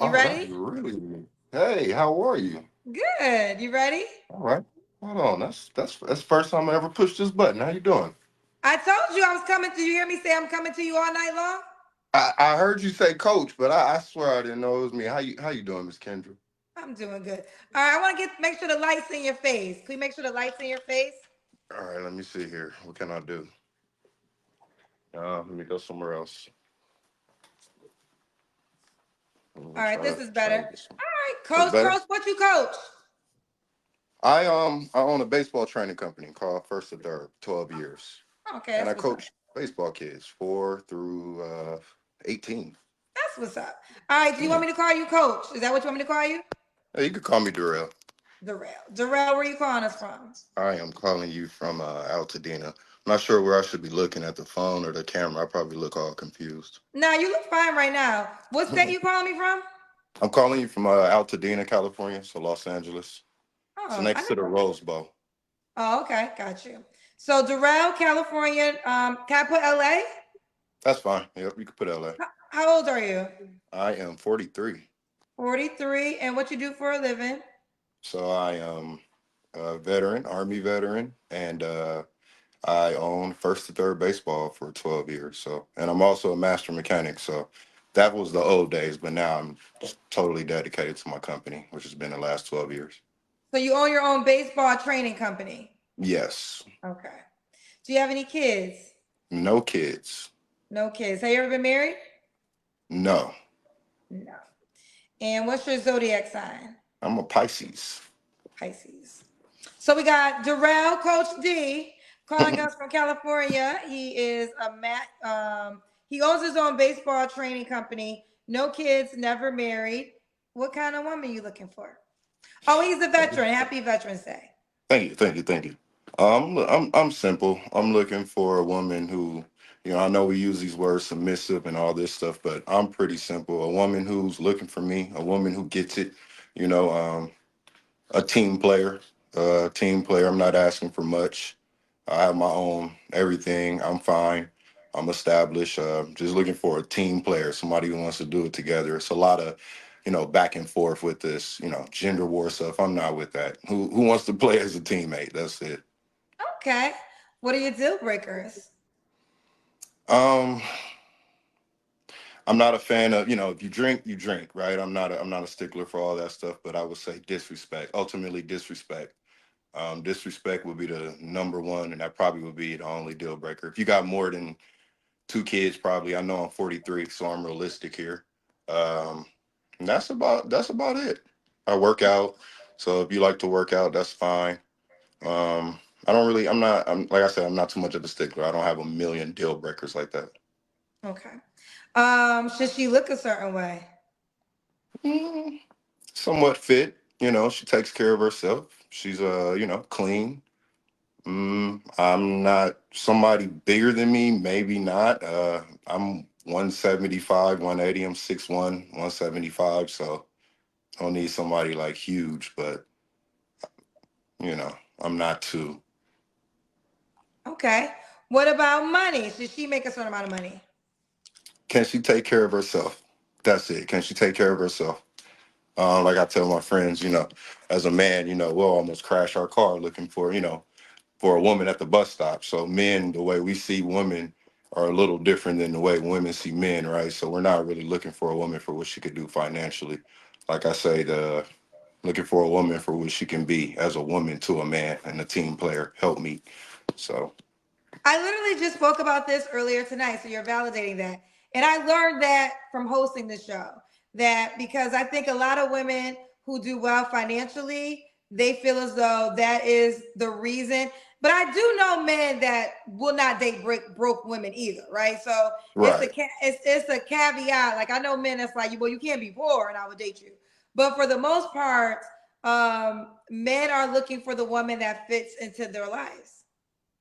You Oh, that's ready? really. Hey, how are you? Good. You ready? All right. Hold on. That's the first time I ever pushed this button. How you doing? I told you I was coming to you. Hear me say I'm coming to you all night long? I heard you say coach, but I swear I didn't know it was me. How you doing, Miss Kendra? I'm doing good. All right, I want to make sure the lights in your face. Can we make sure the lights in your face? All right, let me see here. What can I do? Let me go somewhere else. Let me All right, this is try better. this one. All right, That's coach, better. coach, what you coach? I own a baseball training company called First to Third, 12 years, Okay, and that's I what's up. coach baseball kids 4 through 18. That's what's up. All right, do you want Yeah. me to call you coach? Is that what you want me to call you? Hey, you could call me Darrell. Darrell. Darrell, where you calling us from? I am calling you from Altadena. I'm not sure where I should be looking at the phone or the camera. I probably look all confused. Nah, you look fine right now. What state you calling me from? I'm calling you from Altadena, California, so Los Angeles. It's Oh, I next to the never. Rose Bowl. Oh, okay, got you. So Darrell, California. Can I put LA? That's fine. Yep, you can put LA. How old are you? I am 43, 43. And what you do for a living? so I am a veteran, Army veteran, and I own First to Third baseball for 12 years. So, and I'm also a master mechanic. So, that was the old days, but now I'm just totally dedicated to my company, which has been the last 12 years. So you own your own baseball training company. Yes. Okay. Do you have any kids? No kids. No kids. Have you ever been married? No. No. And what's your zodiac sign? I'm a Pisces. Pisces. So we got Darrell, Coach D, calling us from California. He is a he owns his own baseball training company. No kids, never married. What kind of woman you looking for? Oh, he's a veteran. Happy Veterans Day. Thank you, thank you, thank you. I'm simple. I'm looking for a woman who, I know we use these words submissive and all this stuff, but I'm pretty simple. A woman who's looking for me, a woman who gets it, you know, um, a team player. Team player. I'm not asking for much. I have my own everything. I'm fine. I'm established. Just looking for a team player, somebody who wants to do it together. It's a lot of, back and forth with this, gender war stuff. I'm not with that. Who wants to play as a teammate? That's it. Okay. What are your deal breakers? Um, I'm not a fan of, if you drink, you drink, right? I'm not a stickler for all that stuff, but I would say disrespect. Ultimately, disrespect. Disrespect would be the number one, and that probably would be the only deal breaker. If you got more than two kids, probably. I know I'm 43, so I'm realistic here. Um, and that's about it. I work out, so if you like to work out, that's fine. I don't really. I'm like I said, I'm not too much of a stickler. I don't have a million deal breakers like that. Okay. Should she look a certain way? Mm, somewhat fit. She takes care of herself. She's clean. I'm not somebody bigger than me, maybe not. I'm 175, 180. I'm 6'1", 175. So I don't need somebody like huge, but I'm not too. Okay. What about money? Should she make a certain amount of money? Can she take care of herself? That's it. Can she take care of herself? Like I tell my friends, as a man, we'll almost crash our car looking for a woman at the bus stop. So men, the way we see women are a little different than the way women see men, right? So we're not really looking for a woman for what she could do financially. Like I say, the looking for a woman for what she can be as a woman to a man and a team player. Help me. So I literally just spoke about this earlier tonight, so you're validating that. And I learned that from hosting the show. That because I think a lot of women who do well financially, they feel as though that is the reason. But I do know men that will not date broke women either, right? So right. it's a caveat. Like I know men that's like, well, you can't be poor, and I would date you. But for the most part, men are looking for the woman that fits into their lives.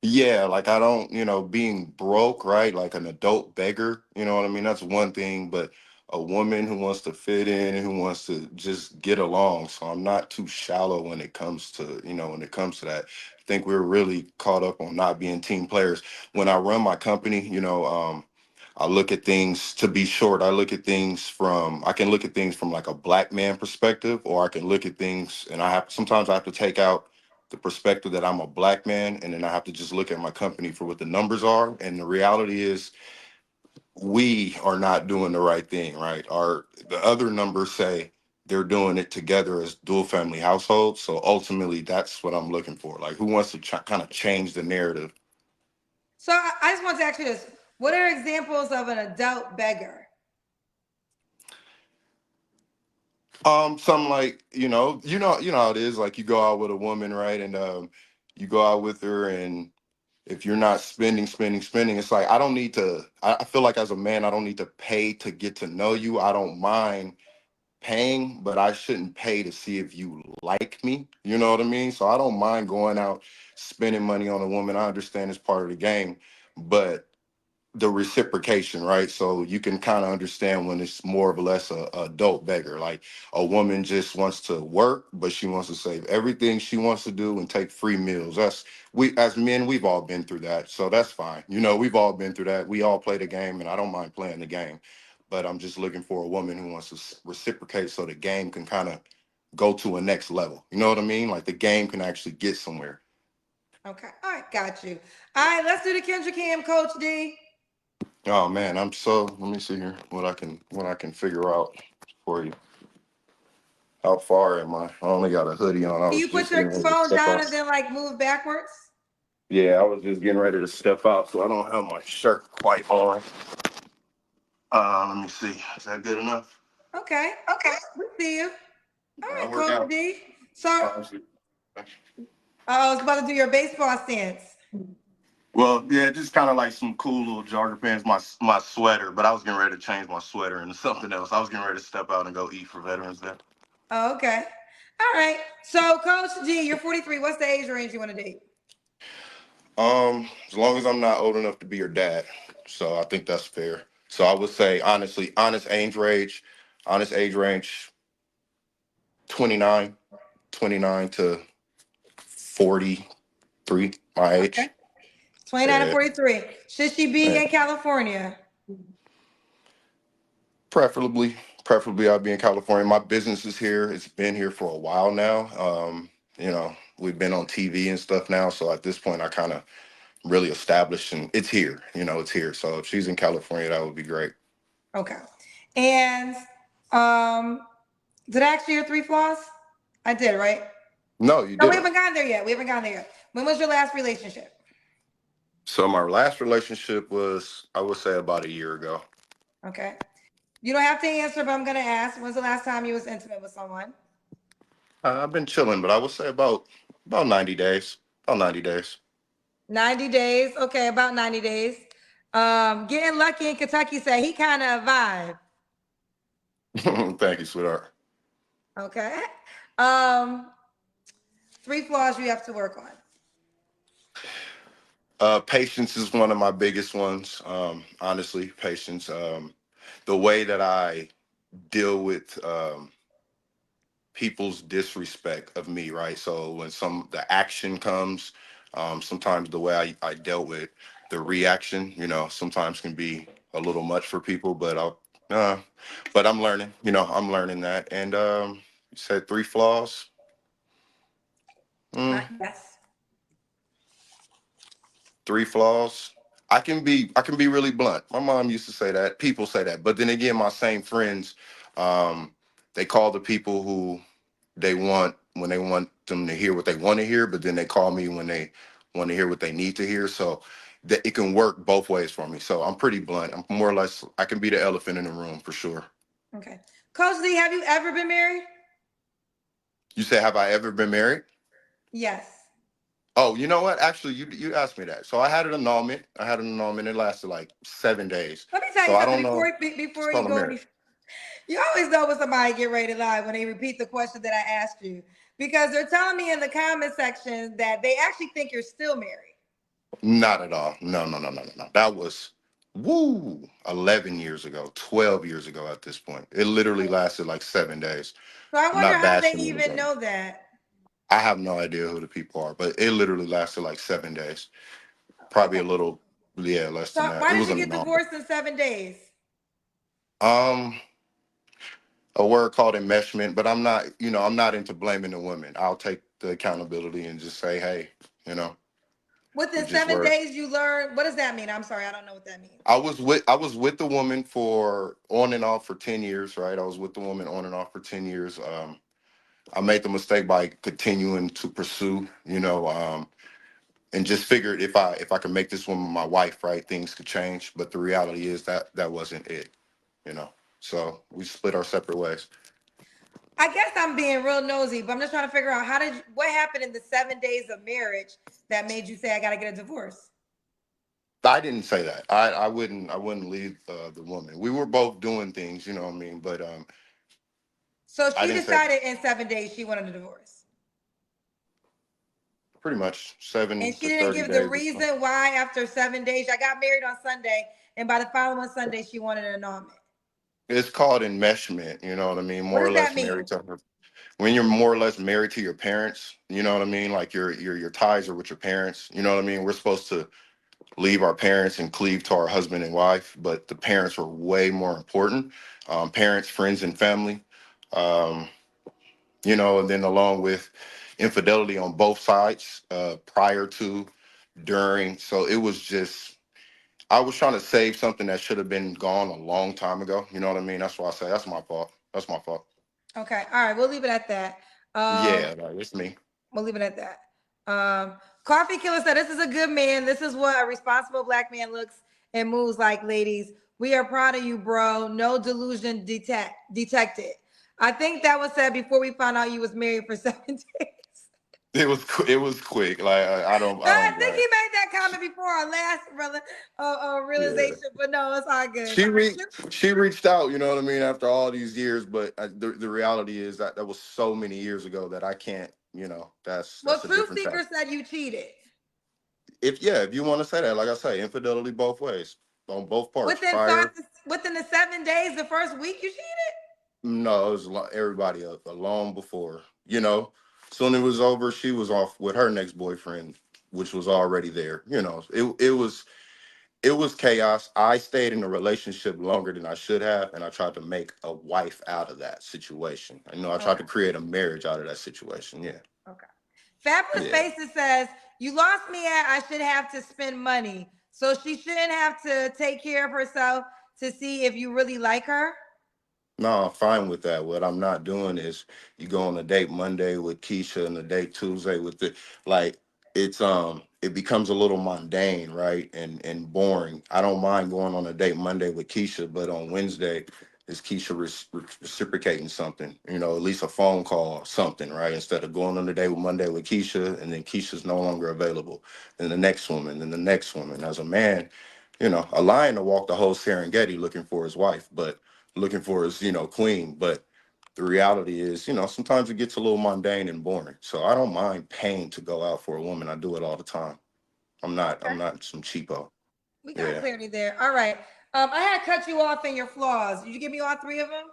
Yeah, like I don't, being broke, right? Like an adult beggar, you know what I mean? That's one thing, but a woman who wants to fit in and who wants to just get along. So I'm not too shallow when it comes to, that. I think we're really caught up on not being team players. When I run my company, I look at things, to be short, I can look at things from like a black man perspective, or I can look at things and sometimes I have to take out the perspective that I'm a black man, and then I have to just look at my company for what the numbers are. And the reality is we are not doing the right thing, right? The other numbers say they're doing it together as dual family households. So ultimately that's what I'm looking for. Like, who wants to kind of change the narrative? So I just want to ask you this: what are examples of an adult beggar? Something like, how it is. Like, you go out with a woman, right? And you go out with her, and if you're not spending, it's like, I don't need to. I feel like as a man, I don't need to pay to get to know you. I don't mind paying, but I shouldn't pay to see if you like me. You know what I mean? So I don't mind going out spending money on a woman. I understand it's part of the game, but the reciprocation, right? So you can kind of understand when it's more or less a adult beggar. Like, a woman just wants to work, but she wants to save everything she wants to do and take free meals. We as men, we've all been through that. So that's fine. We've all been through that. We all play the game, and I don't mind playing the game. But I'm just looking for a woman who wants to reciprocate so the game can kind of go to a next level. You know what I mean? Like, the game can actually get somewhere. Okay, all right, got you. All right, let's do the Kendra Cam, Coach D. Oh man, let me see here what I can figure out for you. How far am I? I only got a hoodie on. I Can was you put just your getting ready to phone step down out. and then like move backwards? Yeah, I was just getting ready to step out, so I don't have my shirt quite on. Let me see. Is that good enough? Okay, Okay. we see you. All I right, work Coach out. D. So Honestly. I was about to do your baseball stance. Well, yeah, just kind of like some cool little jogger pants, my sweater, but I was getting ready to change my sweater into something else. I was getting ready to step out and go eat for Veterans Day. Oh, okay. All right. So, Coach G, you're 43. What's the age range you want to date? As long as I'm not old enough to be your dad, so I think that's fair. So I would say, honestly, honest age range, 29, 29 to 43, my Okay. age. 29 to Yeah, 43. Should she be yeah. in California? Preferably, preferably I'll be in California. My business is here. It's been here for a while now. We've been on TV and stuff now, so at this point, I kind of really established, and it's here. It's here. So if she's in California, that would be great. Okay. And um, did I ask you your three flaws? I did, right? No, you No, we didn't. haven't gotten there yet. We haven't gotten there yet. When was your last relationship? So my last relationship was, I would say, about a year ago. Okay. You don't have to answer, but I'm gonna ask. When's the last time you was intimate with someone? I've been chilling, but I would say about 90 days. About 90 days. 90 days. Okay, about 90 days. Getting lucky in Kentucky said he kind of a vibe. Thank you, sweetheart. Okay. Um, three flaws you have to work on. Patience is one of my biggest ones. Honestly, patience. The way that I deal with people's disrespect of me, right? So when the action comes, sometimes the way I dealt with the reaction, sometimes can be a little much for people, uh, but I'm learning. I'm learning that. And you said three flaws. Mm, Yes. three flaws. I can be really blunt. My mom used to say that. People say that, but then again, my same friends, um, they call the people who they want when they want them to hear what they want to hear, but then they call me when they want to hear what they need to hear. So that it can work both ways for me. So I'm pretty blunt. I'm more or less, I can be the elephant in the room for sure. Okay. Coach Lee, have you ever been married? You say, have I ever been married? Yes. Oh, you know what? Actually, you asked me that. So I had an annulment. I had an annulment. It lasted like 7 days. Let me tell So you I something don't know. It's before you called a go marriage. any. You always know when somebody get ready to lie when they repeat the question that I asked you because they're telling me in the comment section that they actually think you're still married. Not at all. No, no, no, no, no, no. That was 11 years ago, 12 years ago at this point. It literally lasted like 7 days. So I I'm wonder not how they bashing even anybody. know that. I have no idea who the people are, but it literally lasted like 7 days. Probably Okay. a little. Yeah, less So than that. why It did was you a get normal. divorced in 7 days? Um, a word called enmeshment, but I'm not, I'm not into blaming the women. I'll take the accountability and just say, hey, you know, we Within just seven were. days, you learned. What does that mean? I'm sorry, I don't know what that means. I was with the woman for on and off for 10 years, right? I was with the woman on and off for 10 years. I made the mistake by continuing to pursue, and just figured if I could make this woman my wife, right, things could change. But the reality is that that wasn't it, you know. So we split our separate ways. I guess I'm being real nosy, but I'm just trying to figure out what happened in the 7 days of marriage that made you say I got to get a divorce. I didn't say that. I wouldn't leave the woman. We were both doing things, you know what I mean. But So I she didn't say decided in 7 days she wanted a divorce, pretty much and 7 she to didn't 30 give the days or so. reason why. After 7 days, I got married on Sunday, and by the following Sunday, she wanted an annulment. It's called enmeshment, you know what I mean? What More or does that less mean? married to her. When you're more or less married to your parents, you know what I mean? Like your ties are with your parents, you know what I mean? We're supposed to leave our parents and cleave to our husband and wife, but the parents are way more important. Parents, friends, and family. Um, and then along with infidelity on both sides, prior to, during. So it was just I was trying to save something that should have been gone a long time ago. You know what I mean? That's why I say that's my fault. That's my fault. Okay, all right, we'll leave it at that. Um, Yeah, like, it's me. we'll leave it at that. Coffee Killer said, "This is a good man. This is what a responsible black man looks and moves like, ladies. We are proud of you, bro. No delusion detected." I think that was said before we found out you was married for 7 days. It was quick. Like No, I I don't think he blame. made that comment before our last Yeah. realization, but no, it's all good. She reached out, you know what I mean, after all these years, but the reality is that that was so many years ago that I can't, Well, that's a Truth different Seeker topic. said you cheated. If you want to say that, like I say, infidelity both ways, on both parts. Within so Prior, within the 7 days, the first week you cheated? no, it was everybody up long before, soon it was over, she was off with her next boyfriend, which was already there. It was chaos. I stayed in a relationship longer than I should have, and I tried to make a wife out of that situation. I tried Okay. to create a marriage out of that situation. Yeah, Okay. Fabulous yeah. Faces says, "You lost me at I should have to spend money. So she shouldn't have to take care of herself to see if you really like her." No, I'm fine with that. What I'm not doing is you go on a date Monday with Keisha and a date Tuesday with the like it becomes a little mundane, right? And boring. I don't mind going on a date Monday with Keisha, but on Wednesday is Keisha reciprocating something, at least a phone call, something, right? Instead of going on a date with Monday with Keisha and then Keisha's no longer available. Then the next woman, then the next woman. As a man, a lion to walk the whole Serengeti looking for his wife, but looking for his, queen. But the reality is, sometimes it gets a little mundane and boring. So I don't mind paying to go out for a woman. I do it all the time. I'm not Okay. I'm not some cheapo. We got Yeah. clarity there. All right. I had cut you off in your flaws. Did you give me all three of them?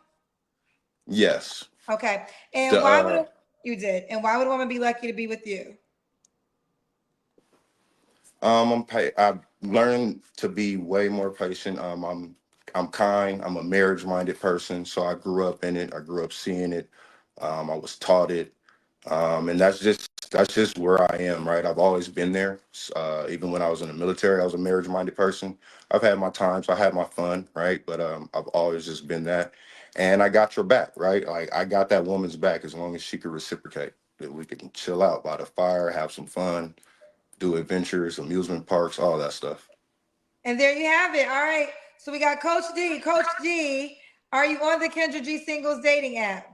Yes. Okay. The And why would you did? And why would a woman be lucky to be with you? I've learned to be way more patient. I'm kind. I'm a marriage minded person, so I grew up in it. I grew up seeing it. I was taught it. And that's just where I am, right? I've always been there. Even when I was in the military, I was a marriage minded person. I've had my times, I had my fun, right? But I've always just been that. And I got your back, right? Like I got that woman's back as long as she could reciprocate. That we could chill out by the fire, have some fun, do adventures, amusement parks, all that stuff. And there you have it. All right. So we got Coach D. Coach G, are you on the Kendra G singles dating app?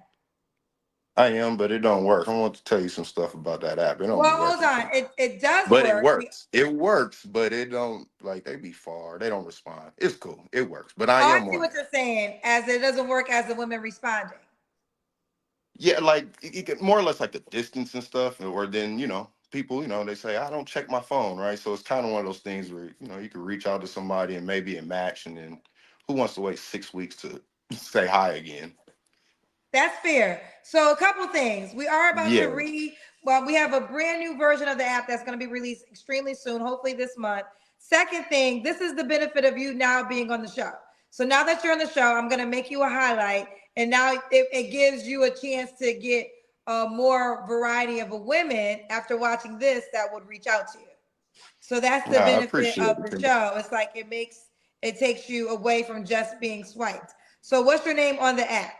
I am, but it don't work. I want to tell you some stuff about that app. It don't be Well, hold working for on. me. It does But it work. works. It works, but it don't like they be far. They don't respond. It's cool. It works. But I Oh, I am see on what there. you're saying, as it doesn't work as the women responding. Yeah, like you get more or less like the distance and stuff, or then people, they say I don't check my phone, right? So it's kind of one of those things where you can reach out to somebody and maybe a match, and then who wants to wait 6 weeks to say hi again? That's fair. So a couple things. We are about to Yeah. read, well, we have a brand new version of the app that's going to be released extremely soon, hopefully this month. Second thing, this is the benefit of you now being on the show. So now that you're on the show, I'm going to make you a highlight. And now it gives you a chance to get a more variety of women after watching this that would reach out to you. So that's the Nah, I benefit appreciate of it, the Kendra. show. It's like it takes you away from just being swiped. So what's your name on the app?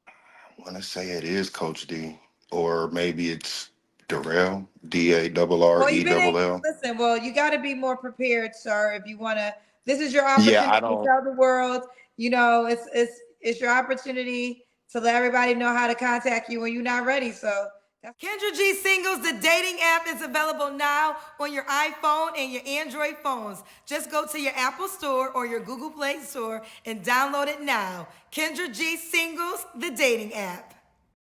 I want to say it is Coach D, or maybe it's Darrell, DARRELL. Well, you've been able, listen, well, you got to be more prepared, sir, if you want to. This is your Yeah, opportunity I to don't. tell the world, you know, it's your opportunity to let everybody know how to contact you when you're not ready. So that's Kendra G Singles, the dating app is available now on your iPhone and your Android phones. Just go to your Apple Store or your Google Play Store and download it now. Kendra G Singles, the dating app.